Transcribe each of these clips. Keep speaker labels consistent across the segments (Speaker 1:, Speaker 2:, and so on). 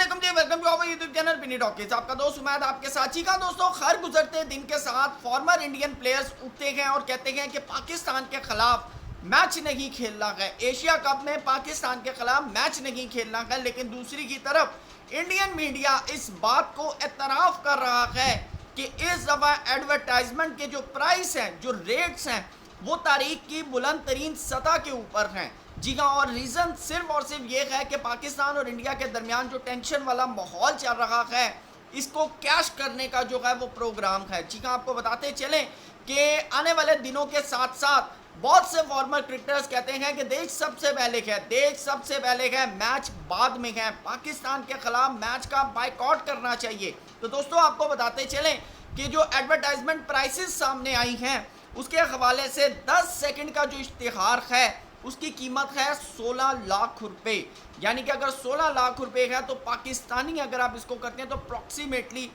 Speaker 1: वालेकुम जी, welcome to our YouTube channel Bini talkies. आपका दोस्त उमैद आपके साथ। जी का दोस्तों, हर गुजरते दिन के साथ फॉर्मर इंडियन प्लेयर्स उठते हैं और कहते हैं कि पाकिस्तान के खिलाफ मैच नहीं खेलना है, एशिया कप में पाकिस्तान के खिलाफ मैच नहीं खेलना है। लेकिन दूसरी की तरफ इंडियन मीडिया इस बात को एतराफ़ कर रहा है कि इस दफ़ा एडवर्टाइजमेंट के जो प्राइस हैं, जो रेट्स हैं, वो तारीख की बुलंद तरीन सतह के ऊपर हैं। जी हाँ, और रीज़न सिर्फ और सिर्फ ये है कि पाकिस्तान और इंडिया के दरमियान जो टेंशन वाला माहौल चल रहा है, इसको कैश करने का जो है वो प्रोग्राम है। जी हाँ, आपको बताते चलें कि आने वाले दिनों के साथ साथ बहुत से फॉर्मर क्रिकेटर्स कहते हैं कि देश सबसे पहले है, देश सबसे पहले है, मैच बाद में है, पाकिस्तान के खिलाफ मैच का बाइकआउट करना चाहिए। तो दोस्तों, आपको बताते चलें कि जो एडवर्टाइजमेंट प्राइसेस सामने आई हैं, उसके हवाले से 10 सेकंड का जो इश्तिहार है उसकी कीमत है 16 लाख रुपए। यानी कि अगर 16 लाख रुपए है तो पाकिस्तानी अगर आप इसको करते हैं तो अप्रॉक्सीमेटली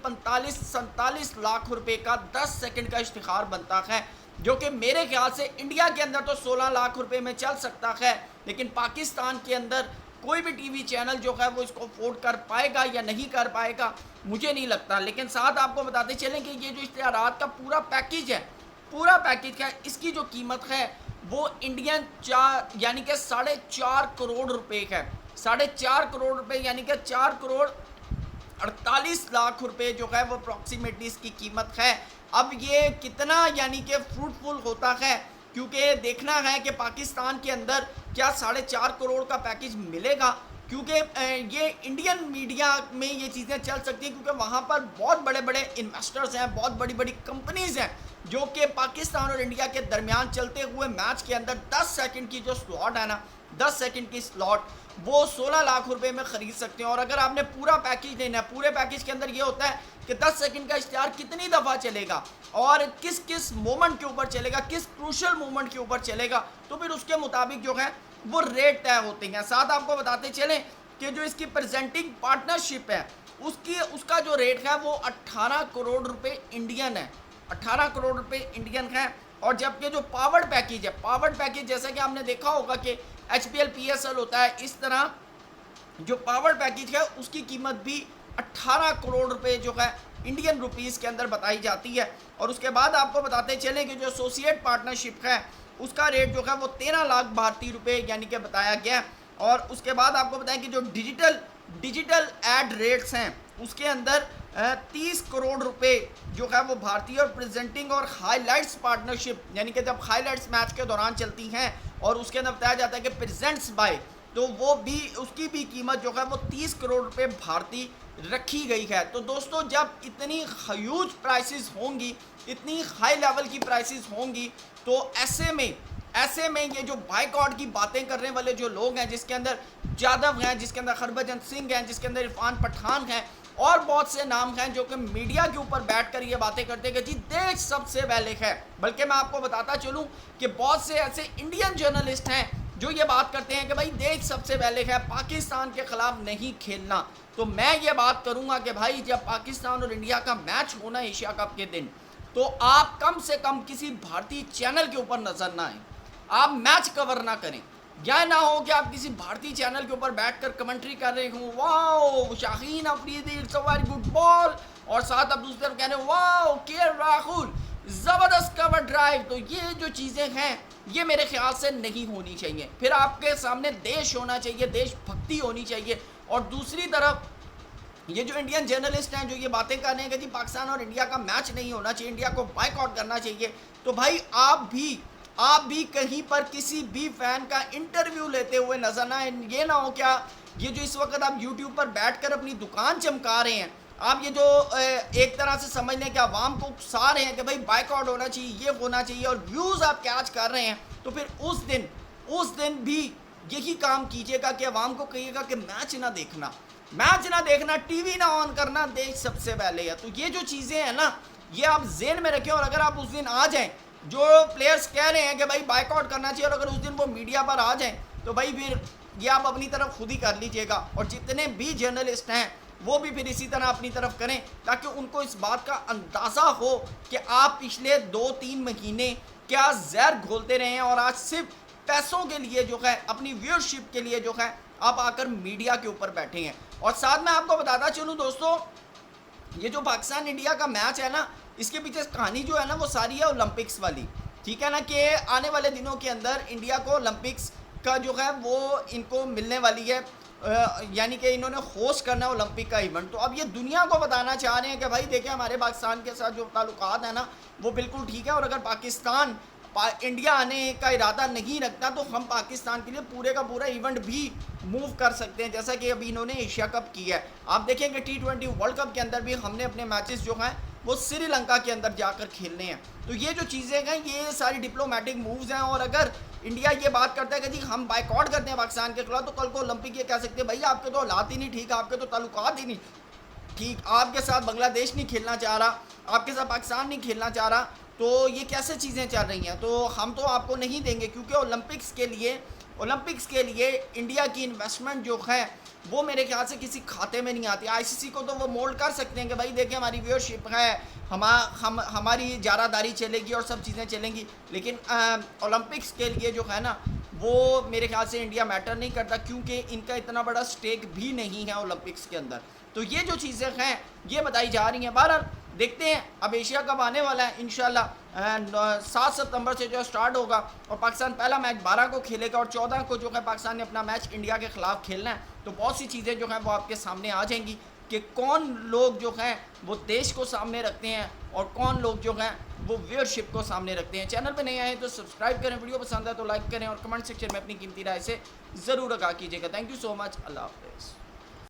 Speaker 1: 45-47 लाख रुपए का 10 सेकंड का इश्तिहार बनता है, जो कि मेरे ख्याल से इंडिया के अंदर तो 16 लाख रुपए में चल सकता है, लेकिन पाकिस्तान के अंदर कोई भी टीवी चैनल जो है वो इसको अफोर्ड कर पाएगा या नहीं कर पाएगा, मुझे नहीं लगता। लेकिन साथ आपको बताते चलें कि ये जो इश्तिहारात का पूरा पैकेज है, पूरा पैकेज है, इसकी जो कीमत है वो इंडियन यानी कि 4.5 करोड़ रुपए है। 4.5 करोड़ रुपए यानी कि 4 करोड़ 48 लाख रुपए जो है वो अप्रॉक्सीमेटली इसकी कीमत है। अब ये कितना यानी कि फ्रूटफुल होता है, क्योंकि देखना है कि पाकिस्तान के अंदर क्या 4.5 करोड़ का पैकेज मिलेगा, क्योंकि ये इंडियन मीडिया में ये चीज़ें चल सकती हैं, क्योंकि वहाँ पर बहुत बड़े बड़े इन्वेस्टर्स हैं, बहुत बड़ी बड़ी कंपनीज़ हैं जो कि पाकिस्तान और इंडिया के दरमियान चलते हुए मैच के अंदर 10 सेकंड की जो स्लॉट है ना, 10 सेकंड की स्लॉट वो 16 लाख रुपए में ख़रीद सकते हैं। और अगर आपने पूरा पैकेज लेना है, पूरे पैकेज के अंदर ये होता है कि 10 सेकंड का इश्तिहार कितनी दफ़ा चलेगा और किस किस मोमेंट के ऊपर चलेगा, किस क्रूशल मोमेंट के ऊपर चलेगा, तो फिर उसके मुताबिक जो है वो रेट तय होते हैं। साथ आपको बताते चलें कि जो इसकी प्रेजेंटिंग पार्टनरशिप है उसका जो रेट है वो 18 करोड़ रुपए इंडियन है, 18 करोड़ रुपए इंडियन है। और जबकि जो पावर्ड पैकेज है, पावर्ड पैकेज जैसा कि आपने देखा होगा कि HPL PSL होता है, इस तरह जो पावर्ड पैकेज है उसकी कीमत भी 18 करोड़ रुपए जो है इंडियन रुपीस के अंदर बताई जाती है। और उसके बाद आपको बताते चलें कि जो एसोसिएट पार्टनरशिप है उसका रेट जो है वो 13 लाख भारतीय रुपए यानी कि बताया गया। और उसके बाद आपको बताएं कि जो डिजिटल एड रेट्स हैं उसके अंदर 30 करोड़ रुपए जो है वो भारतीय और प्रेजेंटिंग और हाईलाइट्स पार्टनरशिप, यानी कि जब हाईलाइट्स मैच के दौरान चलती हैं और उसके अंदर बताया जाता है कि प्रेजेंट्स बाय, तो वो भी उसकी भी कीमत जो है वो 30 करोड़ रुपए भारतीय रखी गई है। तो दोस्तों, जब इतनी ह्यूज प्राइसेस होंगी, इतनी हाई लेवल की प्राइसेस होंगी, तो ऐसे में ये जो बाइकआउट की बातें करने वाले जो लोग हैं, जिसके अंदर जादव हैं, जिसके अंदर हरभजन सिंह हैं, जिसके अंदर इरफान पठान हैं और बहुत से नाम हैं, जो कि मीडिया के ऊपर बैठकर ये बातें करते हैं कि जी देश सबसे पहले है। बल्कि मैं आपको बताता चलूँ कि बहुत से ऐसे इंडियन जर्नलिस्ट हैं जो ये बात करते हैं कि भाई देश सबसे पहले है, पाकिस्तान के खिलाफ नहीं खेलना। तो मैं ये बात करूँगा कि भाई जब पाकिस्तान और इंडिया का मैच होना एशिया कप के दिन, तो आप कम से कम किसी भारतीय चैनल के ऊपर नजर ना आए, आप मैच कवर ना करें। यह ना हो कि आप किसी भारतीय चैनल के ऊपर बैठकर कमेंट्री कर रहे हो, wow Shaheen Afridi it's a very good ball, और साथ आप दूसरी तरफ कह रहे हो वाओ केएल राहुल ज़बरदस्त कवर ड्राइव। तो ये जो चीज़ें हैं ये मेरे ख्याल से नहीं होनी चाहिए। फिर आपके सामने देश होना चाहिए, देशभक्ति होनी चाहिए। और दूसरी तरफ ये जो इंडियन जर्नलिस्ट हैं जो ये बातें कर रहे हैं कि जी पाकिस्तान और इंडिया का मैच नहीं होना चाहिए, इंडिया को बाइकआउट करना चाहिए, तो भाई आप भी कहीं पर किसी भी फैन का इंटरव्यू लेते हुए नजर ना आए। ये ना हो क्या ये जो इस वक्त आप यूट्यूब पर बैठकर अपनी दुकान चमका रहे हैं, आप ये जो एक तरह से समझ लें कि आवाम को उकसा रहे हैं कि भाई बाइकआउट होना चाहिए, ये होना चाहिए, और व्यूज़ आप कैच कर रहे हैं, तो फिर उस दिन भी यही काम कीजिएगा कि आवाम को कहिएगा कि मैच ना देखना, टीवी ना ऑन करना, देश सबसे पहले है। तो ये जो चीज़ें हैं ना, ये आप जेहन में रखें। और अगर आप उस दिन आ जाएं, जो प्लेयर्स कह रहे हैं कि भाई बाइकआउट करना चाहिए, और अगर उस दिन वो मीडिया पर आ जाएं, तो भाई फिर ये आप अपनी तरफ खुद ही कर लीजिएगा। और जितने भी जर्नलिस्ट हैं वो भी फिर इसी तरह अपनी तरफ करें, ताकि उनको इस बात का अंदाज़ा हो कि आप पिछले 2-3 महीने क्या जहर घोलते रहे हैं और आज सिर्फ पैसों के लिए जो है, अपनी व्यूअरशिप के लिए जो है आप आकर मीडिया के ऊपर बैठे हैं। और साथ में आपको बताता चलूँ दोस्तों, ये जो पाकिस्तान इंडिया का मैच है ना, इसके पीछे कहानी जो है ना वो सारी है ओलंपिक्स वाली, ठीक है ना, कि आने वाले दिनों के अंदर इंडिया को ओलंपिक्स का जो है वो इनको मिलने वाली है, यानी कि इन्होंने होस्ट करना है ओलंपिक का इवेंट। तो अब ये दुनिया को बताना चाह रहे हैं कि भाई देखिए हमारे पाकिस्तान के साथ जो ताल्लुकात है ना वो बिल्कुल ठीक है, और अगर पाकिस्तान इंडिया आने का इरादा नहीं रखता तो हम पाकिस्तान के लिए पूरे का पूरा इवेंट भी मूव कर सकते हैं, जैसा कि अभी इन्होंने एशिया कप किया है। आप देखेंगे T20 वर्ल्ड कप के अंदर भी हमने अपने मैचेस जो हैं वो श्रीलंका के अंदर जाकर खेलने हैं। तो ये जो चीज़ें हैं ये सारी डिप्लोमेटिक मूव्स हैं, और अगर इंडिया ये बात करता है कि जी हम बाइकआउट करते हैं पाकिस्तान के खिलाफ, तो कल को ओलंपिक ये कह सकते हैं भाई आपके तो हालात ही नहीं ठीक, आपके तो ताल्लुकात ही नहीं ठीक, आपके साथ बांग्लादेश नहीं खेलना चाह रहा, आपके साथ पाकिस्तान नहीं खेलना चाह रहा, तो ये कैसे चीज़ें चल रही हैं, तो हम तो आपको नहीं देंगे। क्योंकि ओलंपिक्स के लिए इंडिया की इन्वेस्टमेंट जो है वो मेरे ख्याल से किसी खाते में नहीं आती। आईसीसी को तो वो मोल्ड कर सकते हैं कि भाई देखिए हमारी व्यूअरशिप है, हमारी जारादारी चलेगी और सब चीज़ें चलेंगी, लेकिन ओलंपिक्स के लिए जो है ना वो मेरे ख्याल से इंडिया मैटर नहीं करता, क्योंकि इनका इतना बड़ा स्टेक भी नहीं है ओलंपिक्स के अंदर। तो ये जो चीज़ें हैं ये बताई जा रही हैं। बहरहाल देखते हैं, अब एशिया कप आने वाला है इंशाल्लाह 7 सितंबर से जो स्टार्ट होगा, और पाकिस्तान पहला मैच 12 को खेलेगा और 14 को जो है पाकिस्तान ने अपना मैच इंडिया के ख़िलाफ़ खेलना है। तो बहुत सी चीज़ें जो हैं वो आपके सामने आ जाएंगी कि कौन लोग जो हैं वो देश को सामने रखते हैं और कौन लोग जो हैं वो व्यूअरशिप को सामने रखते हैं। चैनल पर नए आए तो सब्सक्राइब करें, वीडियो पसंद है तो लाइक करें और कमेंट सेक्शन में अपनी कीमती राय से ज़रूर आगाह कीजिएगा। थैंक यू सो मच, अल्लाह हाफ़िज़।